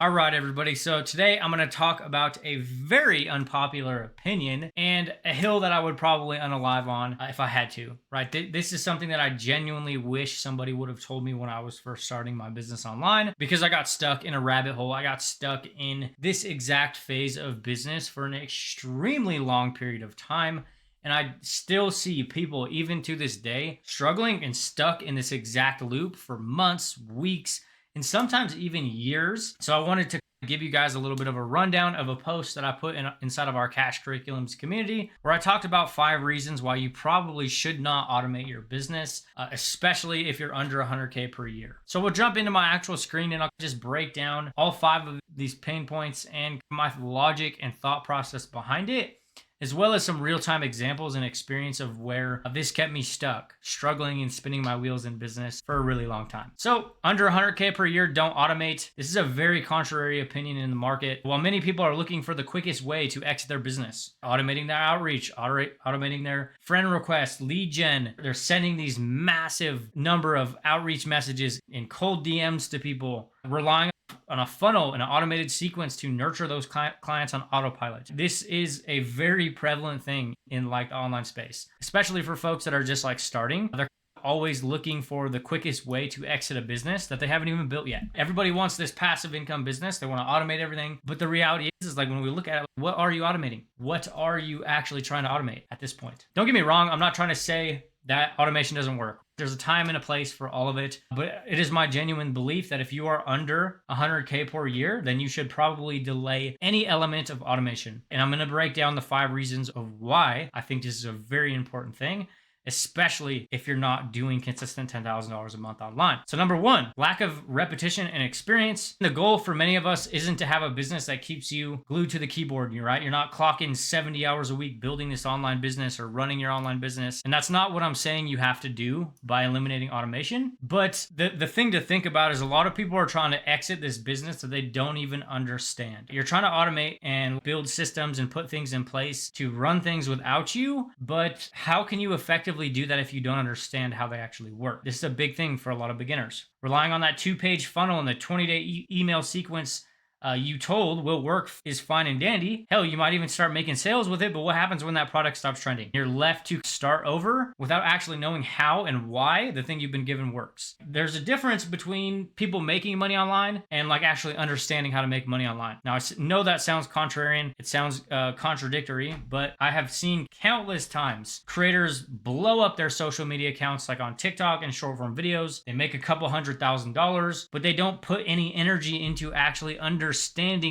All right, everybody. So today I'm going to talk about a very unpopular opinion and a hill that I would probably unalive on if I had to, right? This is something that I genuinely wish somebody would have told me when I was first starting my business online because I got stuck in a rabbit hole. I got stuck in this exact phase of business for an extremely long period of time. And I still see people, even to this day, struggling and stuck in this exact loop for months, weeks, and sometimes even years. So I wanted to give you guys a little bit of a rundown of a post that I put inside of our Cash Curriculums community, where I talked about 5 reasons why you probably should not automate your business, especially if you're under 100K per year. So we'll jump into my actual screen and I'll just break down all 5 of these pain points and my logic and thought process behind it, as well as some real-time examples and experience of where this kept me stuck, struggling and spinning my wheels in business for a really long time. So under 100K per year, don't automate. This is a very contrary opinion in the market. While many people are looking for the quickest way to exit their business, automating their outreach, automating their friend requests, lead gen, they're sending these massive number of outreach messages in cold DMs to people, relying on a funnel and an automated sequence to nurture those clients on autopilot. This is a very prevalent thing in like the online space, especially for folks that are just like starting. They're always looking for the quickest way to exit a business that they haven't even built yet. Everybody wants this passive income business. They want to automate everything. But the reality is like when we look at it, what are you automating? What are you actually trying to automate at this point? Don't get me wrong. I'm not trying to say that automation doesn't work. There's a time and a place for all of it, but it is my genuine belief that if you are under 100K per year, then you should probably delay any element of automation. And I'm going to break down the 5 reasons of why I think this is a very important thing, especially if you're not doing consistent $10,000 a month online. So number 1, lack of repetition and experience. The goal for many of us isn't to have a business that keeps you glued to the keyboard, right? You're not clocking 70 hours a week building this online business or running your online business. And that's not what I'm saying you have to do by eliminating automation. But the thing to think about is a lot of people are trying to exit this business that they don't even understand. You're trying to automate and build systems and put things in place to run things without you, but how can you effectively do that if you don't understand how they actually work? This is a big thing for a lot of beginners. Relying on that 2-page funnel and the 20-day email sequence you told will work is fine and dandy. Hell, you might even start making sales with it, but what happens when that product stops trending? You're left to start over without actually knowing how and why the thing you've been given works. There's a difference between people making money online and like actually understanding how to make money online. Now, I know that sounds contrarian, it sounds contradictory, but I have seen countless times creators blow up their social media accounts like on TikTok and short form videos. They make a couple $100,000, but they don't put any energy into actually understanding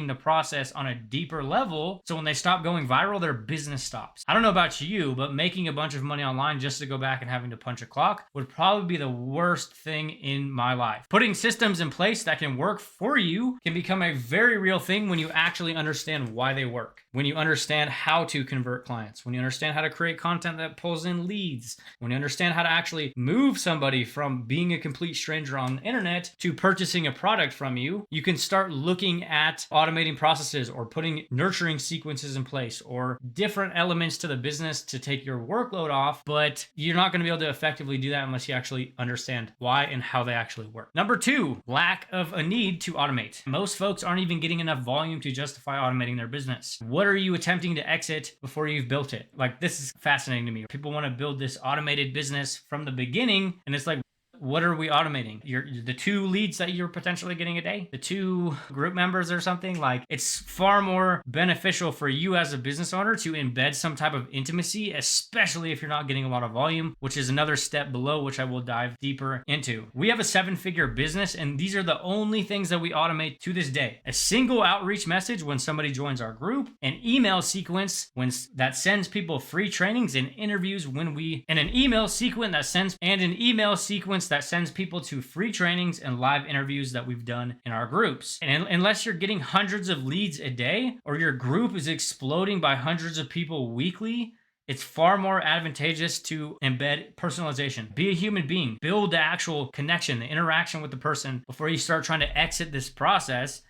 the process on a deeper level. So when they stop going viral, their business stops. I don't know about you, but making a bunch of money online just to go back and having to punch a clock would probably be the worst thing in my life. Putting systems in place that can work for you can become a very real thing when you actually understand why they work. When you understand how to convert clients, when you understand how to create content that pulls in leads, when you understand how to actually move somebody from being a complete stranger on the internet to purchasing a product from you, you can start looking at automating processes or putting nurturing sequences in place or different elements to the business to take your workload off, but you're not going to be able to effectively do that unless you actually understand why and how they actually work. Number 2, lack of a need to automate. Most folks aren't even getting enough volume to justify automating their business. What are you attempting to exit before you've built it? Like, this is fascinating to me. People want to build this automated business from the beginning, and it's like, what are we automating? The 2 leads that you're potentially getting a day, the 2 group members or something. Like, it's far more beneficial for you as a business owner to embed some type of intimacy, especially if you're not getting a lot of volume, which is another step below, which I will dive deeper into. We have a 7-figure business, and these are the only things that we automate to this day. A single outreach message when somebody joins our group, an email sequence that sends people free trainings and interviews and an email sequence that sends people to free trainings and live interviews that we've done in our groups. And unless you're getting hundreds of leads a day or your group is exploding by hundreds of people weekly, it's far more advantageous to embed personalization. Be a human being. Build the actual connection, the interaction with the person before you start trying to exit this process,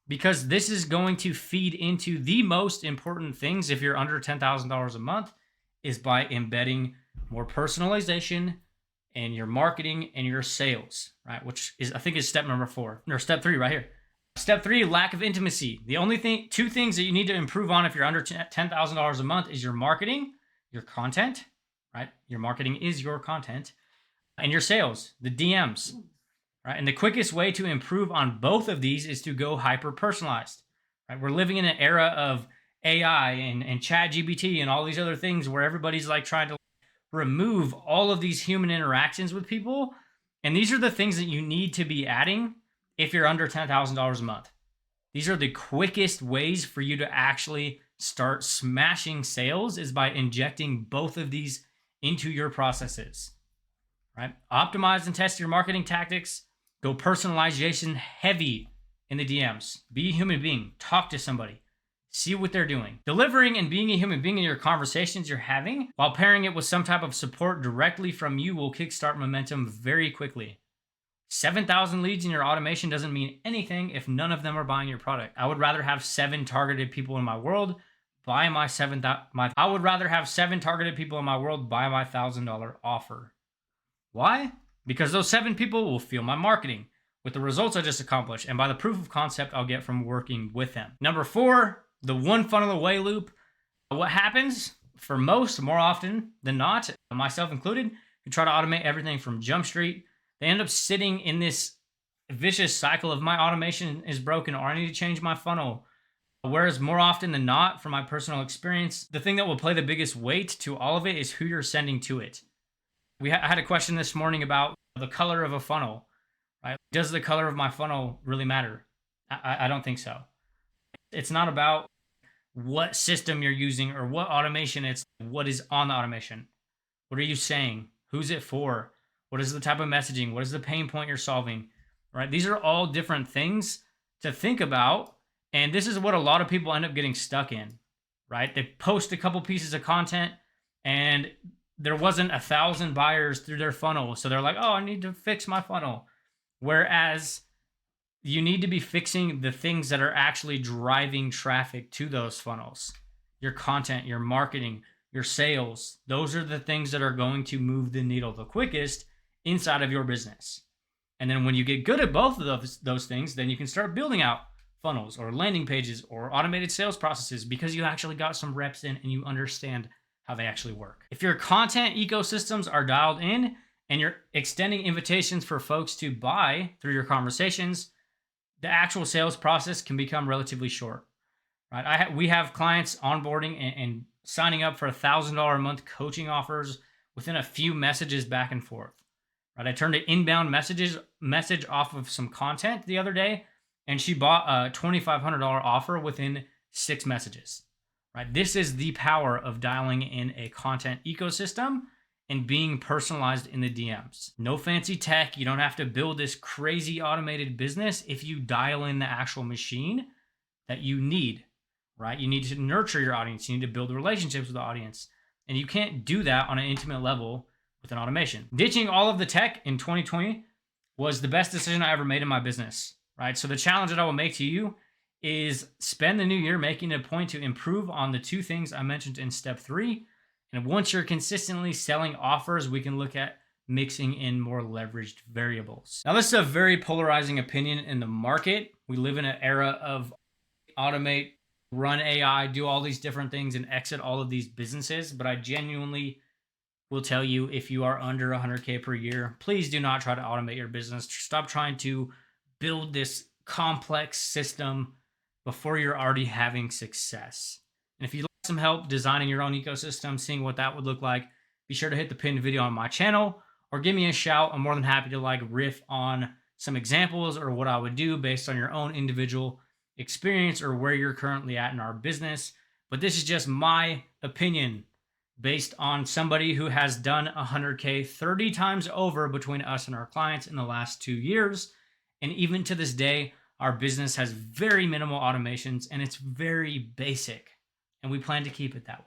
because this is going to feed into the most important things if you're under $10,000 a month, is by embedding more personalization in your marketing and your sales, right? Which is, I think, is step number 4 or step 3 right here. Step 3, lack of intimacy. The only two things that you need to improve on if you're under $10,000 a month is your marketing, your content, right? Your marketing is your content, and your sales, the DMs, right? And the quickest way to improve on both of these is to go hyper personalized, right? We're living in an era of AI and chat GPT and all these other things where everybody's like trying to remove all of these human interactions with people. And these are the things that you need to be adding if you're under $10,000 a month. These are the quickest ways for you to actually start smashing sales is by injecting both of these into your processes, right? Optimize and test your marketing tactics. Go personalization heavy in the DMs. Be a human being. Talk to somebody. See what they're doing. Delivering and being a human being in your conversations you're having while pairing it with some type of support directly from you will kickstart momentum very quickly. 7,000 leads in your automation doesn't mean anything if none of them are buying your product. I would rather have 7 targeted people in my world buy my $1,000 offer. Why? Because those 7 people will feel my marketing with the results I just accomplished and by the proof of concept I'll get from working with them. Number 4, the one funnel away loop. What happens for most, more often than not, myself included, who try to automate everything from Jump Street, they end up sitting in this vicious cycle of my automation is broken or I need to change my funnel. Whereas more often than not, from my personal experience, the thing that will play the biggest weight to all of it is who you're sending to it. I had a question this morning about the color of a funnel, right? Does the color of my funnel really matter? I don't think so. It's not about what system you're using or what automation it's, what is on the automation. What are you saying? Who's it for? What is the type of messaging? What is the pain point you're solving? Right? These are all different things to think about. And this is what a lot of people end up getting stuck in, right? They post a couple pieces of content and there wasn't 1,000 buyers through their funnel. So they're like, oh, I need to fix my funnel. Whereas you need to be fixing the things that are actually driving traffic to those funnels. Your content, your marketing, your sales. Those are the things that are going to move the needle the quickest inside of your business. And then when you get good at both of those things, then you can start building out funnels or landing pages or automated sales processes because you actually got some reps in and you understand how they actually work. If your content ecosystems are dialed in and you're extending invitations for folks to buy through your conversations, the actual sales process can become relatively short, right? We have clients onboarding and signing up for $1,000 a month coaching offers within a few messages back and forth, right? I turned an inbound message off of some content the other day, and she bought a $2,500 offer within 6 messages, right? This is the power of dialing in a content ecosystem and being personalized in the DMs. No fancy tech. You don't have to build this crazy automated business if you dial in the actual machine that you need, right? You need to nurture your audience. You need to build relationships with the audience. And you can't do that on an intimate level with an automation. Ditching all of the tech in 2020 was the best decision I ever made in my business, right? So the challenge that I will make to you is spend the new year making it a point to improve on the 2 things I mentioned in step 3. And once you're consistently selling offers, we can look at mixing in more leveraged variables. Now, this is a very polarizing opinion in the market. We live in an era of automate, run AI, do all these different things and exit all of these businesses. But I genuinely will tell you, if you are under 100K per year, please do not try to automate your business. Stop trying to build this complex system before you're already having success. And if you'd like some help designing your own ecosystem, seeing what that would look like, be sure to hit the pinned video on my channel or give me a shout. I'm more than happy to riff on some examples or what I would do based on your own individual experience or where you're currently at in our business. But this is just my opinion based on somebody who has done 100K 30 times over between us and our clients in the last 2 years. And even to this day, our business has very minimal automations and it's very basic. And we plan to keep it that way.